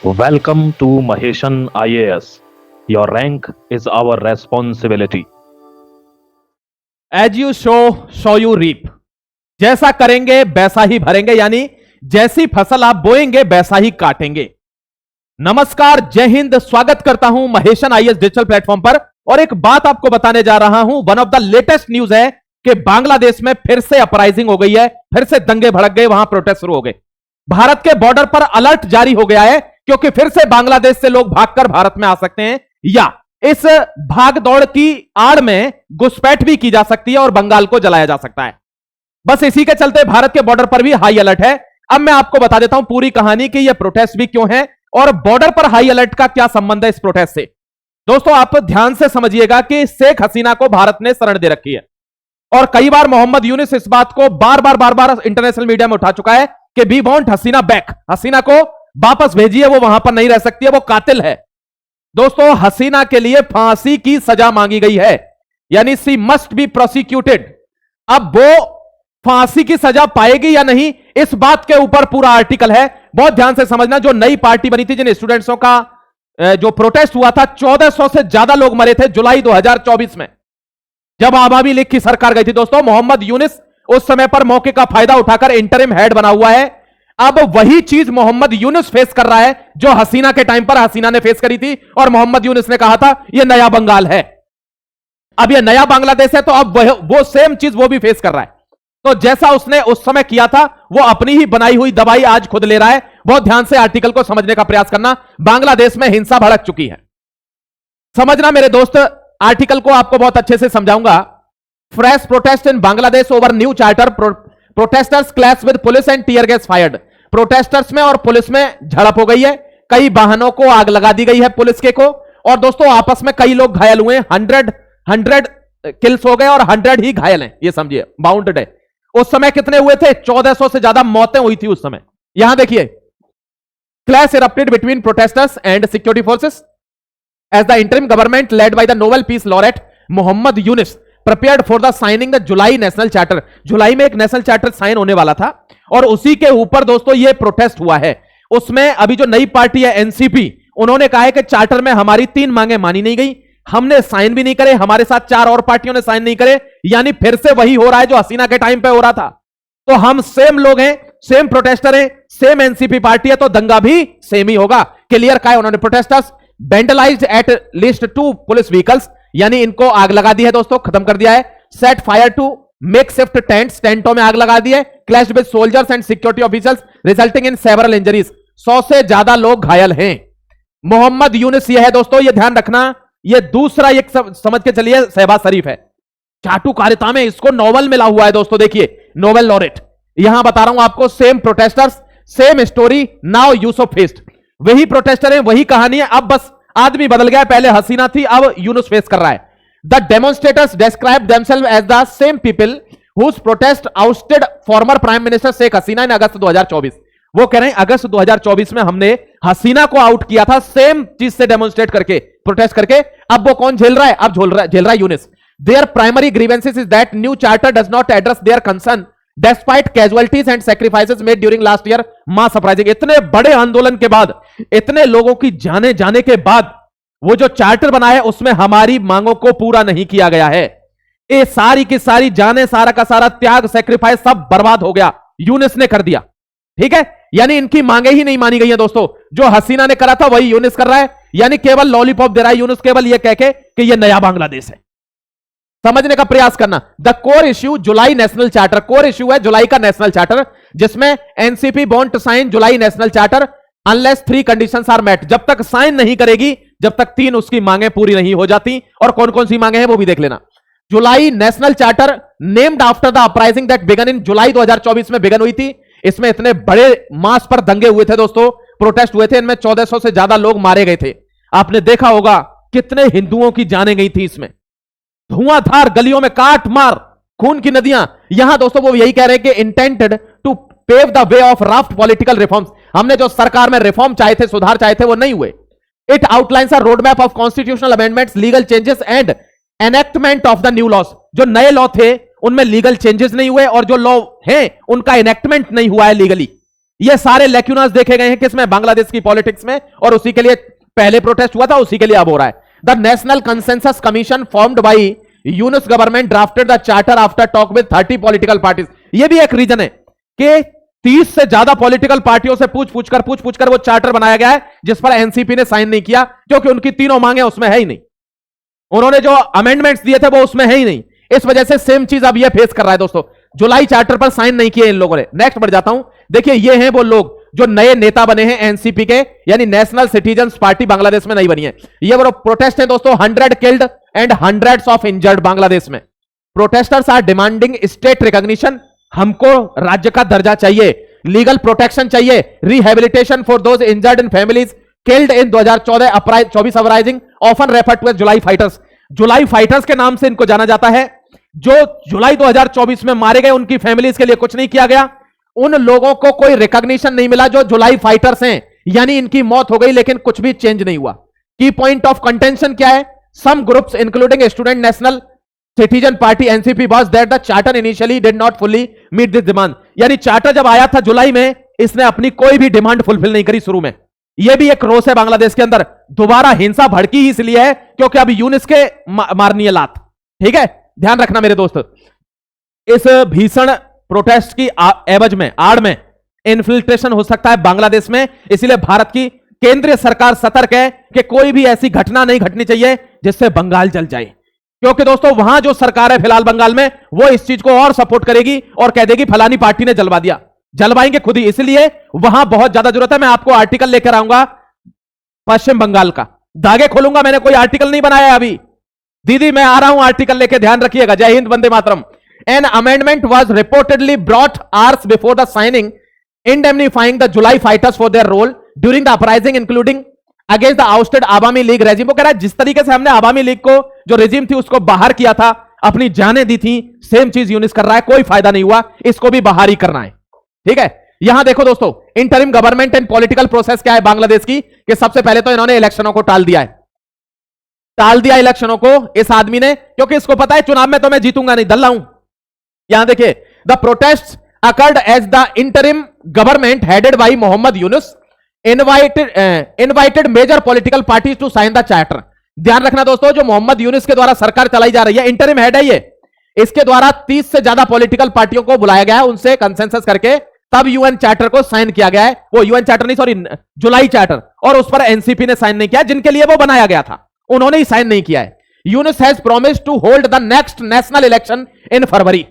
Welcome to Maheshan IAS. Your rank is our responsibility. As you sow you reap. जैसा करेंगे वैसा ही भरेंगे, यानी जैसी फसल आप बोएंगे वैसा ही काटेंगे। नमस्कार, जय हिंद, स्वागत करता हूं महेशन आईएएस डिजिटल प्लेटफॉर्म पर। और एक बात आपको बताने जा रहा हूं, one of the latest news है कि बांग्लादेश में फिर से अपराइजिंग हो गई है, फिर से दंगे भड़क गए, वहां प्रोटेस्ट शुरू हो गए। भारत के बॉर्डर पर अलर्ट जारी हो गया है, क्योंकि फिर से बांग्लादेश से लोग भागकर भारत में आ सकते हैं, या इस भाग दौड़ की आड़ में घुसपैठ भी की जा सकती है और बंगाल को जलाया जा सकता है। बस इसी के चलते भारत के बॉर्डर पर भी हाई अलर्ट है। अब मैं आपको बता देता हूं पूरी कहानी कि यह प्रोटेस्ट भी क्यों है और बॉर्डर पर हाई अलर्ट का क्या संबंध है इस प्रोटेस्ट से। दोस्तों, आप ध्यान से समझिएगा कि शेख हसीना को भारत ने शरण दे रखी है, और कई बार मोहम्मद यूनुस इस बात को बार बार इंटरनेशनल मीडिया में उठा चुका है कि वी वांट हसीना बैक, हसीना को वापस भेजिए, वो वहां पर नहीं रह सकती है, वो कातिल है। दोस्तों, हसीना के लिए फांसी की सजा मांगी गई है, यानी सी मस्ट बी प्रोसिक्यूटेड। अब वो फांसी की सजा पाएगी या नहीं, इस बात के ऊपर पूरा आर्टिकल है, बहुत ध्यान से समझना। जो नई पार्टी बनी थी, जिन स्टूडेंट्सों का जो प्रोटेस्ट हुआ था, 1400 से ज्यादा लोग मरे थे जुलाई 2024 में, जब आवामी लीग की सरकार गई थी। दोस्तों, मोहम्मद यूनुस उस समय पर मौके का फायदा उठाकर इंटरिम हेड बना हुआ है। अब वही चीज मोहम्मद यूनुस फेस कर रहा है जो हसीना के टाइम पर हसीना ने फेस करी थी, और मोहम्मद यूनुस ने कहा था यह नया बंगाल है, अब यह नया बांग्लादेश है। तो अब वो सेम चीज वो भी फेस कर रहा है। तो जैसा उसने उस समय किया था, वो अपनी ही बनाई हुई दवाई आज खुद ले रहा है। बहुत ध्यान से आर्टिकल को समझने का प्रयास करना। बांग्लादेश में हिंसा भड़क चुकी है, समझना मेरे दोस्त। आर्टिकल को आपको बहुत अच्छे से समझाऊंगा। Fresh protest in Bangladesh over new charter, protesters clash with police and tear gas fired. Protesters में और पुलिस में झड़प हो गई है, कई वाहनों को आग लगा दी गई है पुलिस के को, और दोस्तों आपस में कई लोग घायल हुए। 100 किल्स हो गए और 100 ही घायल हैं, ये समझिए, बाउंडेड है। उस समय कितने हुए थे? 1400 से ज्यादा मौतें हुई थी उस समय। यहां देखिए, clash erupted between protesters and security forces as the interim government led by the Nobel peace laureate Mohammad Yunus prepared for the signing the July national charter. जुलाई में एक नेशनल चार्टर साइन होने वाला था, और उसी के ऊपर दोस्तों ये प्रोटेस्ट हुआ है। उसमें अभी जो नई पार्टी है एनसीपी, उन्होंने कहा है कि चार्टर में हमारी 3 मांगे मानी नहीं गई, हमने साइन भी नहीं करे, हमारे साथ 4 और पार्टियों ने साइन नहीं करे, यानी फिर से वही हो रहा है जो हसीना के टाइम पे हो रहा था। तो हम सेम लोग हैं, सेम प्रोटेस्टर हैं, सेम एनसीपी पार्टी है, तो दंगा भी सेम ही होगा। क्लियर कहा है उन्होंने। Protesters vandalized at least 2 police vehicles, यानी इनको आग लगा दी है दोस्तों, खत्म कर दिया है। Set fire to makeshift tents, टेंटों में आग लगा दी है। Clash with soldiers and security officers resulting in several injuries. 100 से ज्यादा लोग घायल हैं। मोहम्मद यूनुस ये है दोस्तों, ये ध्यान रखना। ये दूसरा एक समझ के चलिए शहबाज शरीफ है। चाटुकारिता में इसको नोबेल मिला हुआ है दोस्तों, देखिए नोबेल लॉरेट। यहां बता रहा हूं आपको, same protesters, same story, now Yusuf faced. वही प्रोटेस्टर है, वही कहानी है, अब बस आदमी बदल गया। पहले हसीना थी, अब यूनुस फेस कर रहा है। The demonstrators describe themselves as the same people whose protest ousted former prime minister Sheikh Hasina in August 2024। वो कह रहे हैं अगस्त 2024 में हमने हसीना को आउट किया था, सेम चीज से डेमोन्स्ट्रेट करके, प्रोटेस्ट करके। अब वो कौन झेल रहा है? अब झेल रहा है Yunus. Their primary grievances is that new charter does not address their concern despite casualties and sacrifices made during last year mass uprising. इतने बड़े आंदोलन के बाद, इतने लोगों की जाने जाने के बाद, वो जो चार्टर बना है उसमें हमारी मांगों को पूरा नहीं किया गया है। ये सारी की सारी जाने, सारा का सारा त्याग, सैक्रिफाइस सब बर्बाद हो गया, यूनुस ने कर दिया। ठीक है, यानी इनकी मांगे ही नहीं मानी गई है दोस्तों। जो हसीना ने करा था वही यूनुस कर रहा है, यानी केवल लॉलीपॉप दे रहा है यूनुस, केवल ये कह के कि ये नया बांग्लादेश है। समझने का प्रयास करना। The core issue July national charter, core issue है जुलाई का नेशनल चार्टर, जिसमें NCP want to sign July national charter unless 3 conditions are met. जब तक साइन नहीं करेगी, जब तक 3 उसकी मांगे पूरी नहीं हो जाती। और कौन कौन सी मांगे हैं वो भी देख लेना। July national charter named after the uprising that began in July 2024 में बिगन हुई थी। इसमें इतने बड़े मास पर दंगे हुए थे दोस्तों, प्रोटेस्ट हुए थे, इनमें 1400 से ज्यादा लोग मारे गए थे। आपने देखा होगा कितने हिंदुओं की जानें गई थी इसमें। धुआंधार गलियों में काट मार, खून की नदियां। यहां दोस्तों वो यही कह रहे हैं कि intended to pave the way of raft political reforms. हमने जो सरकार में रिफॉर्म चाहे थे, सुधार चाहे थे, वो नहीं हुए। It outlines a road map of constitutional amendments, legal changes and enactment of the new laws. जो नए लॉ थे उनमें लीगल चेंजेस नहीं हुए, और जो लॉ हैं उनका एनेक्टमेंट नहीं हुआ है लीगली। ये सारे लेक्यूनास देखे गए हैं किसमें? बांग्लादेश की पॉलिटिक्स में, और उसी के लिए पहले प्रोटेस्ट हुआ था, उसी के लिए अब हो रहा है। The national consensus commission formed by Yunus government drafted the charter after talk with 30 political parties. ये भी एक रीजन है कि 30 से ज्यादा पॉलिटिकल पार्टियों से पूछ पूछकर वो चार्टर बनाया गया है, जिस पर एनसीपी ने साइन नहीं किया, क्योंकि उनकी तीनों मांगे उसमें है ही नहीं। उन्होंने जो अमेंडमेंट्स दिए थे वो उसमें है ही नहीं। इस वजह से सेम चीज अब ये फेस कर रहा है दोस्तों। जुलाई चार्टर पर साइन नहीं किए इन लोगों ने। नेक्स्ट बढ़ जाता हूं। देखिए ये हैं वो लोग जो नए नेता बने हैं एनसीपी के, यानी नेशनल सिटीजन्स पार्टी बांग्लादेश में नहीं बनी है। ये वो प्रोटेस्ट है दोस्तों, 100 killed and hundreds of injured Bangladesh में। Protesters are demanding state recognition, हमको राज्य का दर्जा चाहिए, लीगल प्रोटेक्शन चाहिए, rehabilitation for those injured in families killed in 2024 uprising often refer to as July fighters. जुलाई फाइटर्स के नाम से इनको जाना जाता है। जो जुलाई 2024 में मारे गए उनकी फैमिलीज के लिए कुछ नहीं किया गया, उन लोगों को कोई रिकॉग्निशन नहीं मिला जो जुलाई फाइटर्स हैं, यानी इनकी मौत हो गई लेकिन कुछ भी चेंज नहीं हुआ। की पॉइंट ऑफ कंटेंशन क्या है? Some groups including student national citizen party NCP was that the charter initially did not fully meet this demand. यानी चार्टर जब आया था जुलाई में, इसने अपनी कोई भी डिमांड फुलफिल नहीं करी शुरू में। यह भी एक रोष है बांग्लादेश के अंदर। दोबारा हिंसा भड़की ही इसलिए है क्योंकि अब यूनिस के मारनी है लात। ठीक है, ध्यान रखना मेरे दोस्त। इस भीषण प्रोटेस्ट की एवज में, आड़ में इन्फिल्ट्रेशन हो सकता है बांग्लादेश में, इसलिए भारत की केंद्रीय सरकार सतर्क है कि कोई भी ऐसी घटना नहीं घटनी चाहिए जिससे बंगाल जल जाए। क्योंकि दोस्तों वहां जो सरकार है फिलहाल बंगाल में, वो इस चीज को और सपोर्ट करेगी और कह देगी फलानी पार्टी ने जलवा दिया। जलवाएंगे खुद ही, इसलिए वहां बहुत ज्यादा जरूरत है। मैं आपको आर्टिकल लेकर आऊंगा पश्चिम बंगाल का, धागे खोलूंगा। मैंने कोई आर्टिकल नहीं बनाया है अभी, दीदी मैं आ रहा हूं आर्टिकल लेके, ध्यान रखिएगा। जय हिंद, वंदे मातरम। An amendment was reportedly brought hours before the signing indemnifying the July fighters for their role during the uprising including against the ousted Awami League regime। वो कह रहा है जिस तरीके से हमने अवामी लीग को, जो रेजिम थी, उसको बाहर किया था, अपनी जानें दी थी, सेम चीज यूनिस कर रहा है, कोई फायदा नहीं हुआ, इसको भी बाहर ही करना है। ठीक है, यहां देखो दोस्तों, interim government and political process क्या है बांग्लादेश की, कि सबसे पहले तो इन्होंने इलेक्शनों को टाल दिया है, टाल दिया इलेक्शनों को इस आदमी ने, क्योंकि इसको पता है चुनाव में तो मैं जीतूंगा नहीं, दल्ला हूं। यहां देखिए, the protest occurred as the interim government headed by Mohammad Yunus invited major political parties to sign the charter। ध्यान रखना दोस्तों, जो मोहम्मद यूनुस के द्वारा सरकार चलाई जा रही है, इंटरिम हेड है ये, इसके द्वारा 30 से ज्यादा पॉलिटिकल पार्टियों को बुलाया गया है, उनसे कंसेंसस करके तब यूएन चार्टर को साइन किया गया है। वो यूएन चार्टर नहीं, सॉरी, जुलाई चार्टर, और उस पर एनसीपी ने साइन नहीं किया, जिनके लिए वो बनाया गया था उन्होंने ही साइन नहीं किया है। Yunus has promised to hold the next national election in February.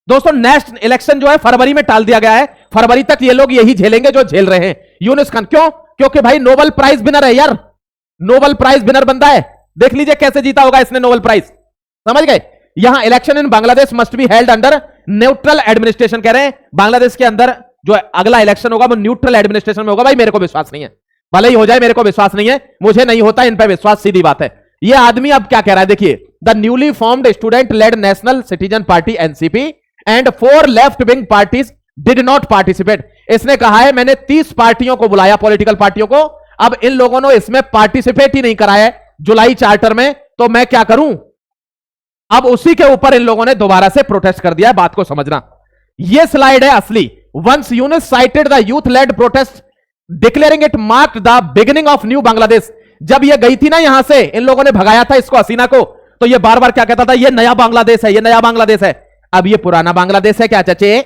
दोस्तों नेक्स्ट इलेक्शन जो है फरवरी में टाल दिया गया है, फरवरी तक ये लोग यही झेलेंगे जो झेल रहे हैं। यूनुस खान क्यों? क्योंकि भाई नोबेल प्राइज विनर है यार, नोबेल प्राइज विनर बंदा है। देख लीजिए कैसे जीता होगा इसने नोबेल प्राइज, समझ गए। यहां election in Bangladesh must be held under neutral administration, कह रहे हैं बांग्लादेश के अंदर जो अगला इलेक्शन होगा वो न्यूट्रल एडमिनिस्ट्रेशन में होगा। भाई मेरे को विश्वास नहीं है, भले ही हो जाए, मेरे को विश्वास नहीं है, मुझे नहीं होता इन पर विश्वास, सीधी बात है। ये आदमी अब क्या कह रहा है, देखिए, the newly formed student led national citizen party NCP and 4 left wing parties did not participate. इसने कहा है मैंने 30 पार्टियों को बुलाया, पॉलिटिकल पार्टियों को, अब इन लोगों ने इसमें पार्टिसिपेट ही नहीं कराया है जुलाई चार्टर में, तो मैं क्या करूं। अब उसी के ऊपर इन लोगों ने दोबारा से प्रोटेस्ट कर दिया है, बात को समझना। यह स्लाइड है असली। Once Yunus cited the youth led protest declaring it marked the beginning of new Bangladesh. जब यह गई थी ना यहां से, इन लोगों ने भगाया था इसको, हसीना को, तो यह बार बार क्या कहता था, यह नया बांग्लादेश है, यह नया बांग्लादेश है। अब ये पुराना बांग्लादेश है क्या चाचे?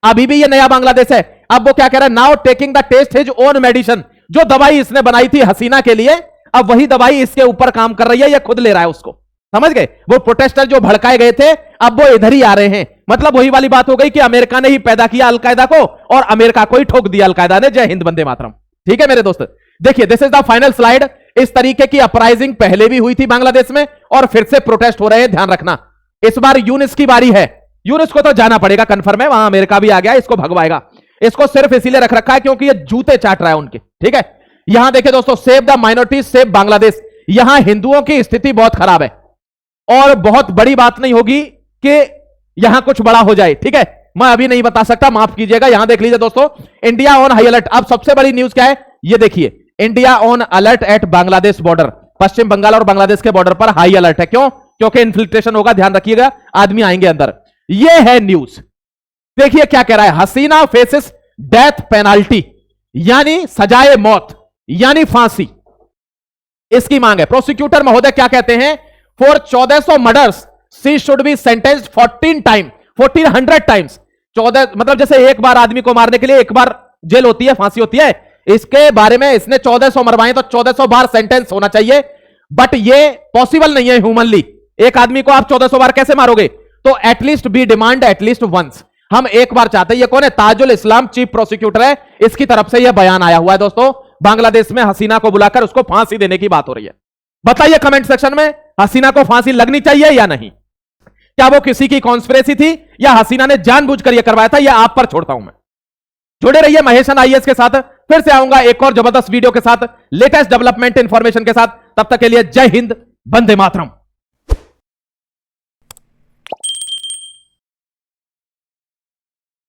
अभी भी ये नया बांग्लादेश है। अब वो क्या कह रहा है, now taking the test his own medicine. जो दवाई इसने बनाई थी हसीना के लिए, अब वही दवाई इसके ऊपर काम कर रही है, ये खुद ले रहा है उसको, समझ गए। वो प्रोटेस्टर जो भड़काए गए थे अब वो इधर ही आ रहे हैं। मतलब वही वाली बात हो गई कि अमेरिका ने ही पैदा किया अलकायदा को और अमेरिका को ही ठोक दिया अलकायदा ने। जय हिंद, वंदे मातरम। ठीक है मेरे दोस्त, देखिए this is the final slide. इस तरीके की अपराइजिंग पहले भी हुई थी बांग्लादेश में और फिर से प्रोटेस्ट हो रहे हैं, ध्यान रखना। इस बार यूनिस की बारी है, यूनिस को तो जाना पड़ेगा, कंफर्म है, वहां अमेरिका भी आ गया, इसको भगवाएगा। इसको सिर्फ इसीलिए रख रखा है क्योंकि ये जूते चाट रहा है उनके। ठीक है, यहां देखिए दोस्तों, save the minorities save Bangladesh. यहां हिंदुओं की स्थिति बहुत खराब है और बहुत बड़ी बात नहीं होगी कि यहां कुछ बड़ा हो जाए। ठीक है, मैं अभी नहीं बता सकता, माफ कीजिएगा। यहां देख लीजिए दोस्तों, इंडिया ऑन हाई अलर्ट। अब सबसे बड़ी न्यूज क्या है, ये देखिए, India on alert at Bangladesh border. Paschim Bengal और बांग्लादेश के बॉर्डर पर हाई अलर्ट है। क्यों? क्योंकि इन्फिल्ट्रेशन होगा, ध्यान रखिएगा, आदमी आएंगे अंदर। ये है न्यूज। देखिए क्या कह रहा है, हसीना फेसेस डेथ पेनाल्टी यानी सजाए मौत यानी फांसी, इसकी मांग है। प्रोसिक्यूटर महोदय क्या कहते हैं? For 1400 murders she should be sentenced 1400 times. 14 मतलब जैसे एक बार आदमी को मारने के लिए एक बार जेल होती है, फांसी होती है, इसके बारे में इसने 1400 मरवाए तो 1400 बार सेंटेंस होना चाहिए। बट ये पॉसिबल नहीं है ह्यूमनली। एक आदमी को आप 1400 बार कैसे मारोगे? तो at least be demand at least once, हम एक बार चाहते हैं। ये कौन है? ताजुल इस्लाम चीफ प्रोसिक्यूटर है, इसकी तरफ से यह बयान आया हुआ है। दोस्तों, बांग्लादेश में हसीना को बुलाकर उसको फांसी देने की बात हो रही है। बताइए कमेंट सेक्शन में, हसीना को फांसी लगनी चाहिए या नहीं? क्या वो किसी की कॉन्स्पिरेसी थी या हसीना ने जानबूझकर यह करवाया था? यह आप पर छोड़ता हूं मैं। जुड़े रहिए महेशन आईएएस के साथ, फिर से आऊंगा एक और जबरदस्त वीडियो के साथ, लेटेस्ट डेवलपमेंट इंफॉर्मेशन के साथ। तब तक के लिए जय हिंद, वंदे मातरम।